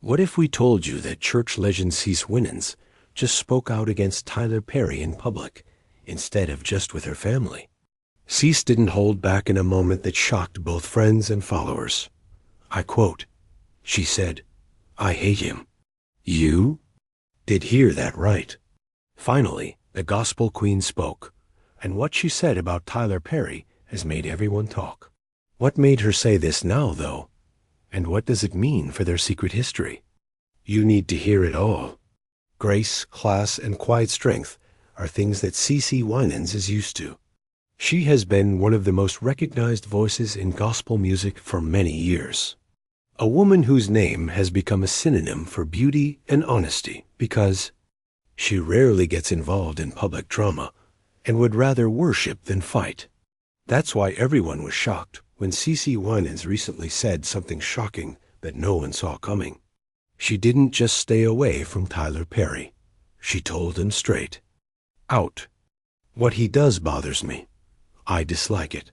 What if we told you that church legend CeCe Winans just spoke out against Tyler Perry in public, instead of just with her family? CeCe didn't hold back in a moment that shocked both friends and followers. I quote, she said, "I hate him." You did hear that right. Finally, the gospel queen spoke, and what she said about Tyler Perry has made everyone talk. What made her say this now, though? And what does it mean for their secret history? You need to hear it all. Grace, class, and quiet strength are things that CeCe Winans is used to. She has been one of the most recognized voices in gospel music for many years. A woman whose name has become a synonym for beauty and honesty because she rarely gets involved in public drama and would rather worship than fight. That's why everyone was shocked when CeCe Winans recently said something shocking that no one saw coming. She didn't just stay away from Tyler Perry. She told him straight out. What he does bothers me. I dislike it.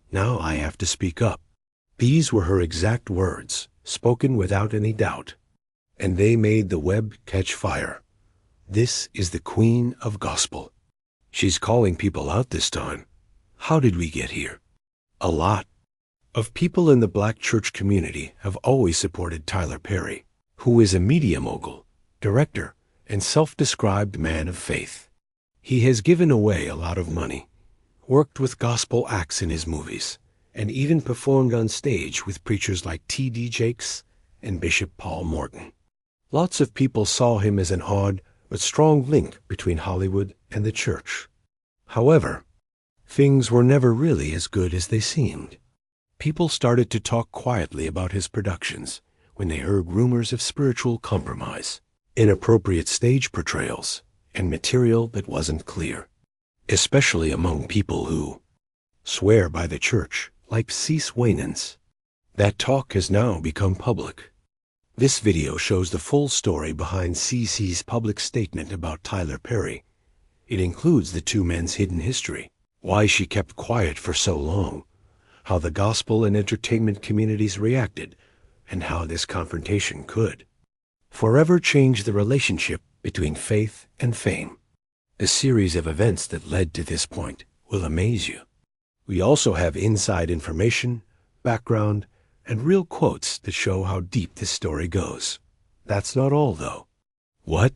Now I have to speak up. These were her exact words, spoken without any doubt. And they made the web catch fire. This is the queen of gospel. She's calling people out this time. How did we get here? A lot of people in the black church community have always supported Tyler Perry, who is a media mogul, director, and self-described man of faith. He has given away a lot of money, worked with gospel acts in his movies, and even performed on stage with preachers like T.D. Jakes and Bishop Paul Morton. Lots of people saw him as an odd but strong link between Hollywood and the church. However, things were never really as good as they seemed. People started to talk quietly about his productions when they heard rumors of spiritual compromise, inappropriate stage portrayals, and material that wasn't clear, especially among people who swear by the church, like CeCe Winans. That talk has now become public. This video shows the full story behind CeCe's public statement about Tyler Perry. It includes the two men's hidden history, why she kept quiet for so long, how the gospel and entertainment communities reacted, and how this confrontation could forever change the relationship between faith and fame. The series of events that led to this point will amaze you. We also have inside information, background, and real quotes that show how deep this story goes. That's not all, though. What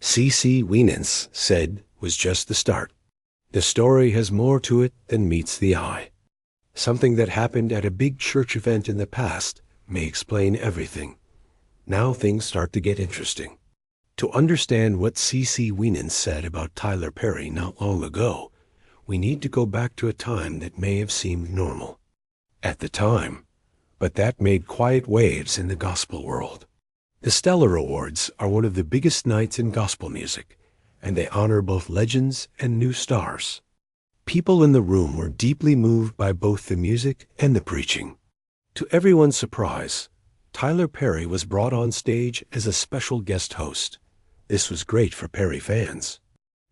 CeCe Winans said was just the start. The story has more to it than meets the eye. Something that happened at a big church event in the past may explain everything. Now things start to get interesting. To understand what CeCe Winans said about Tyler Perry not long ago, we need to go back to a time that may have seemed normal at the time, but that made quiet waves in the gospel world. The Stellar Awards are one of the biggest nights in gospel music, and they honor both legends and new stars. People in the room were deeply moved by both the music and the preaching. To everyone's surprise, Tyler Perry was brought on stage as a special guest host. This was great for Perry fans.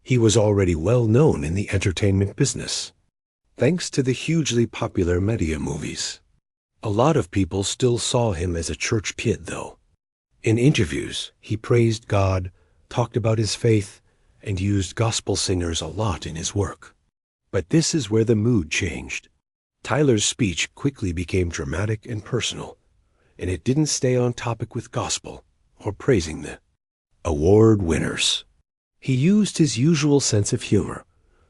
He was already well known in the entertainment business, thanks to the hugely popular Medea movies. A lot of people still saw him as a church kid, though. In interviews, he praised God, talked about his faith, and used gospel singers a lot in his work. But this is where the mood changed. Tyler's speech quickly became dramatic and personal, and it didn't stay on topic with gospel or praising the award winners. He used his usual sense of humor,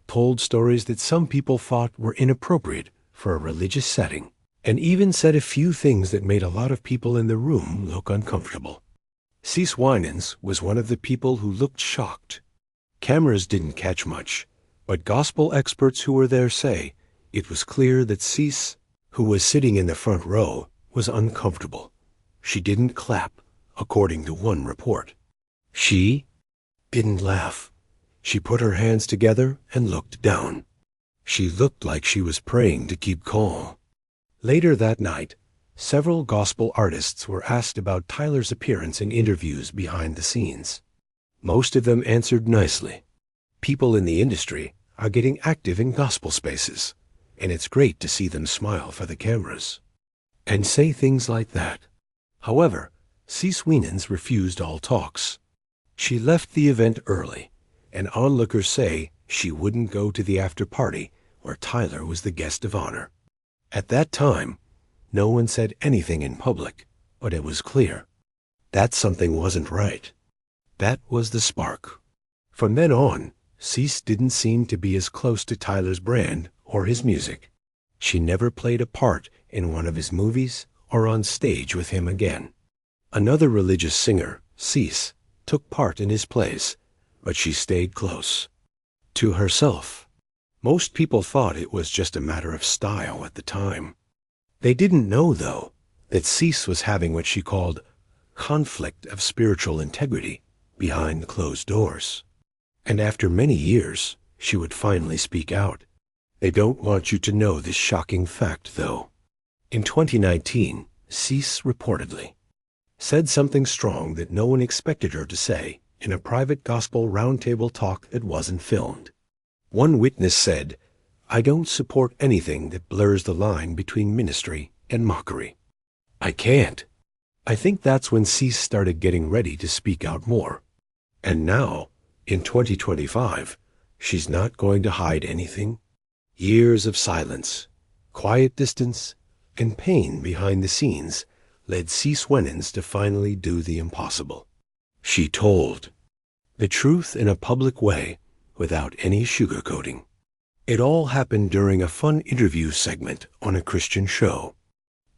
told stories that some people thought were inappropriate for a religious setting, and even said a few things that made a lot of people in the room look uncomfortable. CeCe Winans was one of the people who looked shocked. Cameras didn't catch much, but gospel experts who were there say it was clear that CeCe, who was sitting in the front row, was uncomfortable. She didn't clap, according to one report. She didn't laugh. She put her hands together and looked down. She looked like she was praying to keep calm. Later that night, several gospel artists were asked about Tyler's appearance in interviews behind the scenes. Most of them answered nicely. People in the industry are getting active in gospel spaces, and it's great to see them smile for the cameras and say things like that. However, CeCe Winans refused all talks. She left the event early, and onlookers say she wouldn't go to the after-party where Tyler was the guest of honor. At that time, no one said anything in public, but it was clear that something wasn't right. That was the spark. From then on, CeCe didn't seem to be as close to Tyler's brand or his music. She never played a part in one of his movies or on stage with him again. Another religious singer, CeCe, took part in his plays, but she stayed close to herself. Most people thought it was just a matter of style at the time. They didn't know, though, that CeCe was having what she called conflict of spiritual integrity behind closed doors. And after many years, she would finally speak out. They don't want you to know this shocking fact, though. In 2019, CeCe reportedly said something strong that no one expected her to say in a private gospel roundtable talk that wasn't filmed. One witness said, "I don't support anything that blurs the line between ministry and mockery. I can't." I think that's when CeCe started getting ready to speak out more. And now, in 2025, she's not going to hide anything. Years of silence, quiet distance, and pain behind the scenes led CeCe Winans to finally do the impossible. She told the truth in a public way without any sugarcoating. It all happened during a fun interview segment on a Christian show.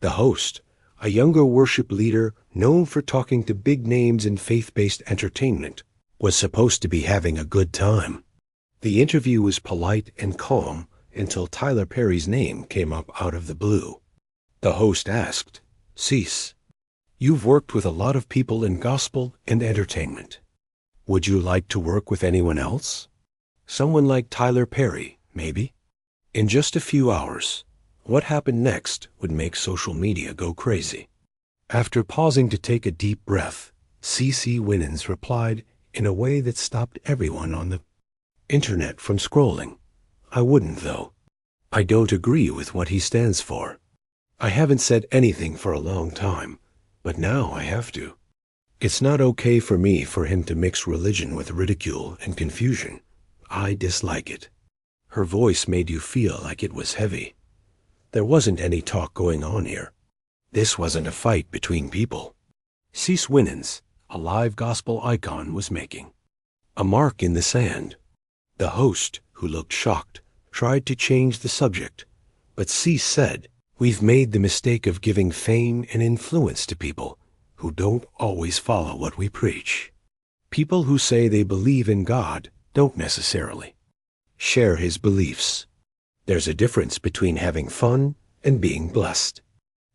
The host, a younger worship leader known for talking to big names in faith-based entertainment, was supposed to be having a good time. The interview was polite and calm until Tyler Perry's name came up out of the blue. The host asked, "CeCe, you've worked with a lot of people in gospel and entertainment. Would you like to work with anyone else? Someone like Tyler Perry, maybe?" In just a few hours, what happened next would make social media go crazy. After pausing to take a deep breath, CeCe Winans replied in a way that stopped everyone on the internet from scrolling. "I wouldn't, though. I don't agree with what he stands for. I haven't said anything for a long time, but now I have to. It's not okay for me for him to mix religion with ridicule and confusion. I dislike it." Her voice made you feel like it was heavy. There wasn't any talk going on here. This wasn't a fight between people. CeCe Winans, a live gospel icon, was making a mark in the sand. The host, who looked shocked, tried to change the subject, but CeCe said, "We've made the mistake of giving fame and influence to people who don't always follow what we preach. People who say they believe in God don't necessarily share his beliefs. There's a difference between having fun and being blessed."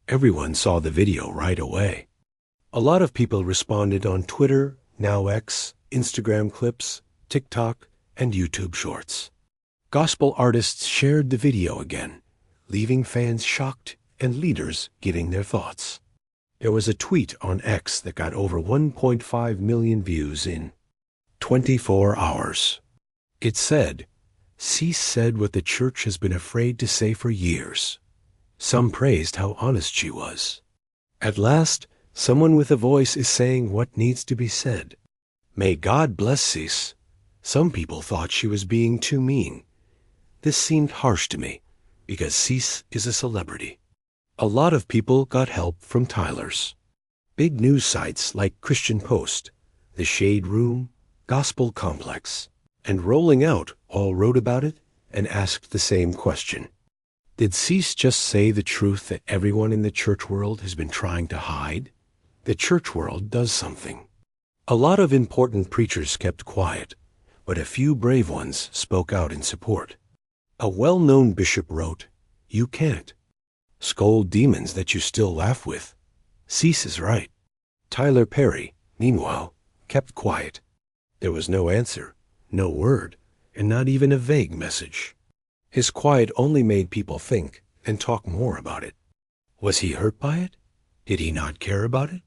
Everyone saw the video right away. A lot of people responded on Twitter, now X, Instagram clips, TikTok, and YouTube Shorts. Gospel artists shared the video again, leaving fans shocked and leaders giving their thoughts. There was a tweet on X that got over 1.5 million views in 24 hours. It said, "CeCe said what the church has been afraid to say for years." Some praised how honest she was. At last, someone with a voice is saying what needs to be said. May God bless CeCe. Some people thought she was being too mean. This seemed harsh to me, because CeCe is a celebrity. A lot of people got help from Tyler's. Big news sites like Christian Post, The Shade Room, Gospel Complex, and Rolling Out all wrote about it and asked the same question. Did CeCe just say the truth that everyone in the church world has been trying to hide? The church world does something. A lot of important preachers kept quiet, but a few brave ones spoke out in support. A well-known bishop wrote, "You can't scold demons that you still laugh with." CeCe is right. Tyler Perry, meanwhile, kept quiet. There was no answer, no word, and not even a vague message. His quiet only made people think and talk more about it. Was he hurt by it? Did he not care about it?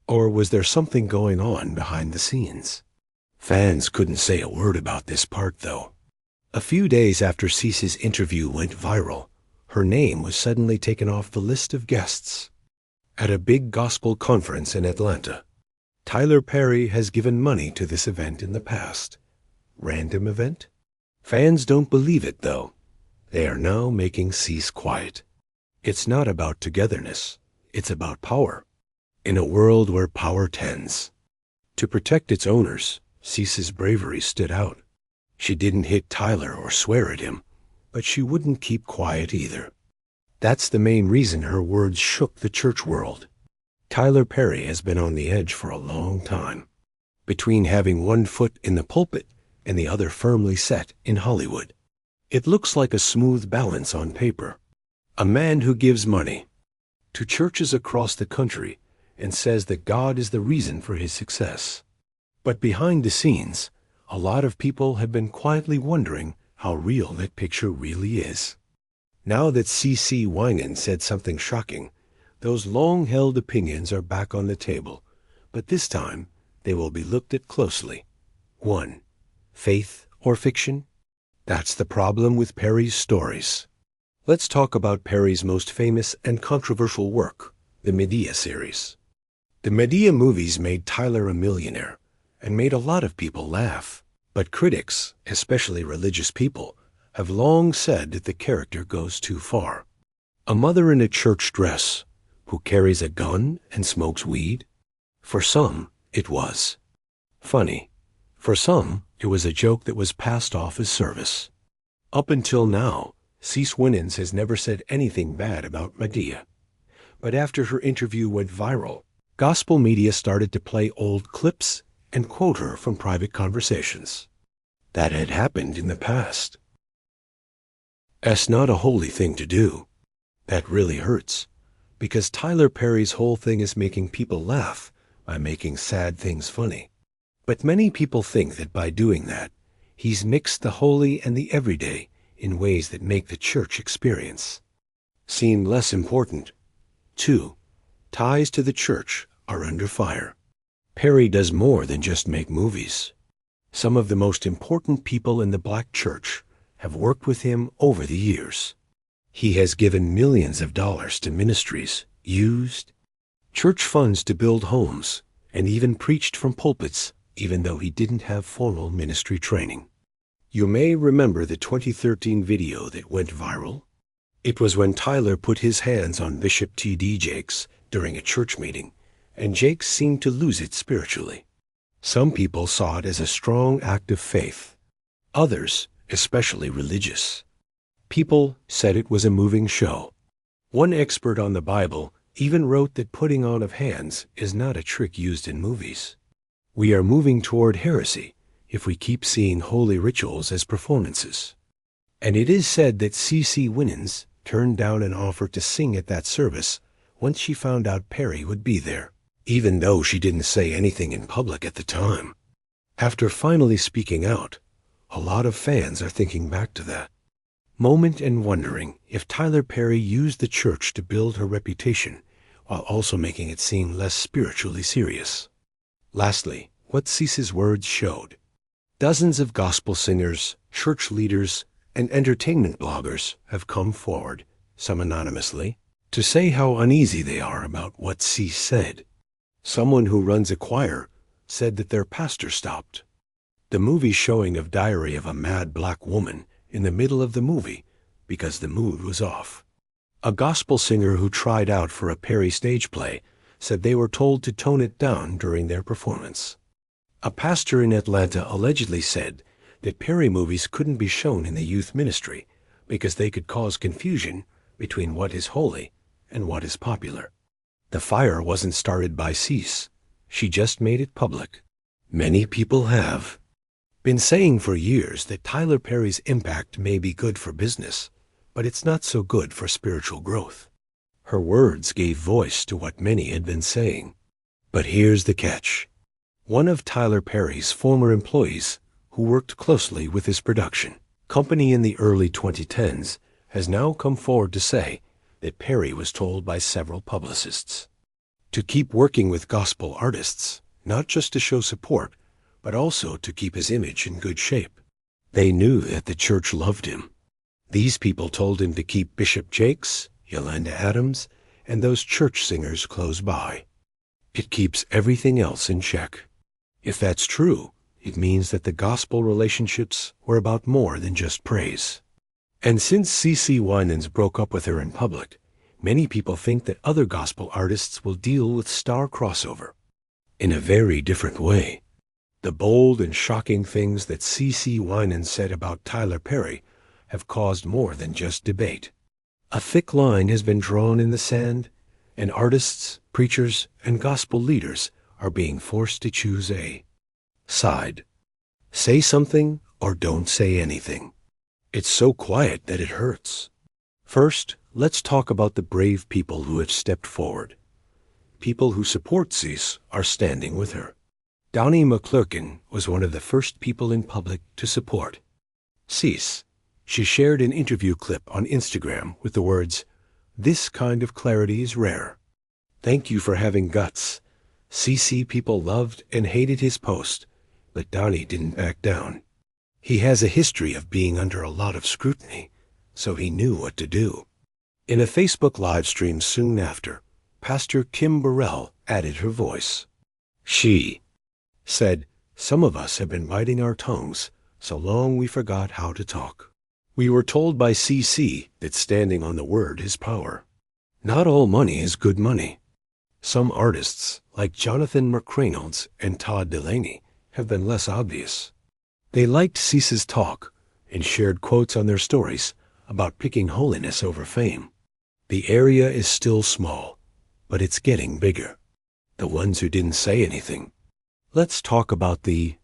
Or was there something going on behind the scenes? Fans couldn't say a word about this part, though. A few days after CeCe's interview went viral, her name was suddenly taken off the list of guests. at a big gospel conference in Atlanta. Tyler Perry has given money to this event in the past. Random event? Fans don't believe it, though. They are now making CeCe quiet. It's not about togetherness. It's about power. In a world where power tends. To protect its owners, CeCe's bravery stood out. She didn't hit Tyler or swear at him, but she wouldn't keep quiet either. That's the main reason her words shook the church world. Tyler Perry has been on the edge for a long time, between having one foot in the pulpit and the other firmly set in Hollywood. It looks like a smooth balance on paper. A man who gives money to churches across the country and says that God is the reason for his success. But behind the scenes, a lot of people have been quietly wondering how real that picture really is. Now that CeCe Winans said something shocking, those long-held opinions are back on the table, but this time they will be looked at closely. 1. Faith or fiction? That's the problem with Perry's stories. Let's talk about Perry's most famous and controversial work, the Medea series. The Medea movies made Tyler a millionaire and made a lot of people laugh, but critics, especially religious people, have long said that the character goes too far. A mother in a church dress who carries a gun and smokes weed? For some, it was funny. For some, it was a joke that was passed off as service. Up until now, CeCe Winans has never said anything bad about Medea. But after her interview went viral, gospel media started to play old clips and quote her from private conversations. That had happened in the past. That's not a holy thing to do. That really hurts, because Tyler Perry's whole thing is making people laugh by making sad things funny. But many people think that by doing that, he's mixed the holy and the everyday in ways that make the church experience seem less important. 2. Ties to the church are under fire. Perry does more than just make movies. Some of the most important people in the black church have worked with him over the years. He has given millions of dollars to ministries, used church funds to build homes, and even preached from pulpits, even though he didn't have formal ministry training. You may remember the 2013 video that went viral. It was when Tyler put his hands on Bishop T.D. Jakes during a church meeting, and Jakes seemed to lose it spiritually. Some people saw it as a strong act of faith. Others, especially religious people, said it was a moving show. One expert on the Bible even wrote that putting on of hands is not a trick used in movies. We are moving toward heresy if we keep seeing holy rituals as performances. And it is said that CeCe Winans turned down an offer to sing at that service once she found out Perry would be there, even though she didn't say anything in public at the time. After finally speaking out, a lot of fans are thinking back to that moment and wondering if Tyler Perry used the church to build her reputation while also making it seem less spiritually serious. Lastly, what CeCe's words showed. Dozens of gospel singers, church leaders, and entertainment bloggers have come forward, some anonymously, to say how uneasy they are about what CeCe said. Someone who runs a choir said that their pastor stopped the movie showing of Diary of a Mad Black Woman in the middle of the movie because the mood was off. A gospel singer who tried out for a Perry stage play said they were told to tone it down during their performance. A pastor in Atlanta allegedly said that Perry movies couldn't be shown in the youth ministry because they could cause confusion between what is holy and what is popular. The fire wasn't started by CeCe. She just made it public. Many people have been saying for years that Tyler Perry's impact may be good for business, but it's not so good for spiritual growth. Her words gave voice to what many had been saying. But here's the catch. One of Tyler Perry's former employees, who worked closely with his production company in the early 2010s, has now come forward to say that Perry was told by several publicists to keep working with gospel artists, not just to show support, but also to keep his image in good shape. They knew that the church loved him. These people told him to keep Bishop Jakes, Yolanda Adams, and those church singers close by. It keeps everything else in check. If that's true, it means that the gospel relationships were about more than just praise. And since CeCe Winans broke up with her in public, many people think that other gospel artists will deal with star crossover in a very different way. The bold and shocking things that CeCe Winans said about Tyler Perry have caused more than just debate. A thick line has been drawn in the sand, and artists, preachers, and gospel leaders are being forced to choose a side. Say something or don't say anything. It's so quiet that it hurts. First, let's talk about the brave people who have stepped forward. People who support CeCe are standing with her. Donnie McClurkin was one of the first people in public to support CeCe. She shared an interview clip on Instagram with the words, "This kind of clarity is rare. Thank you for having guts." CeCe people loved and hated his post, but Donnie didn't back down. He has a history of being under a lot of scrutiny, so he knew what to do. In a Facebook live stream soon after, Pastor Kim Burrell added her voice. She said, "Some of us have been biting our tongues so long we forgot how to talk. We were told by CeCe that standing on the word is power. Not all money is good money. Some artists, like Jonathan McReynolds and Todd Delaney, have been less obvious. They liked CeCe's talk and shared quotes on their stories about picking holiness over fame. The area is still small, but it's getting bigger." The ones who didn't say anything. Let's talk about the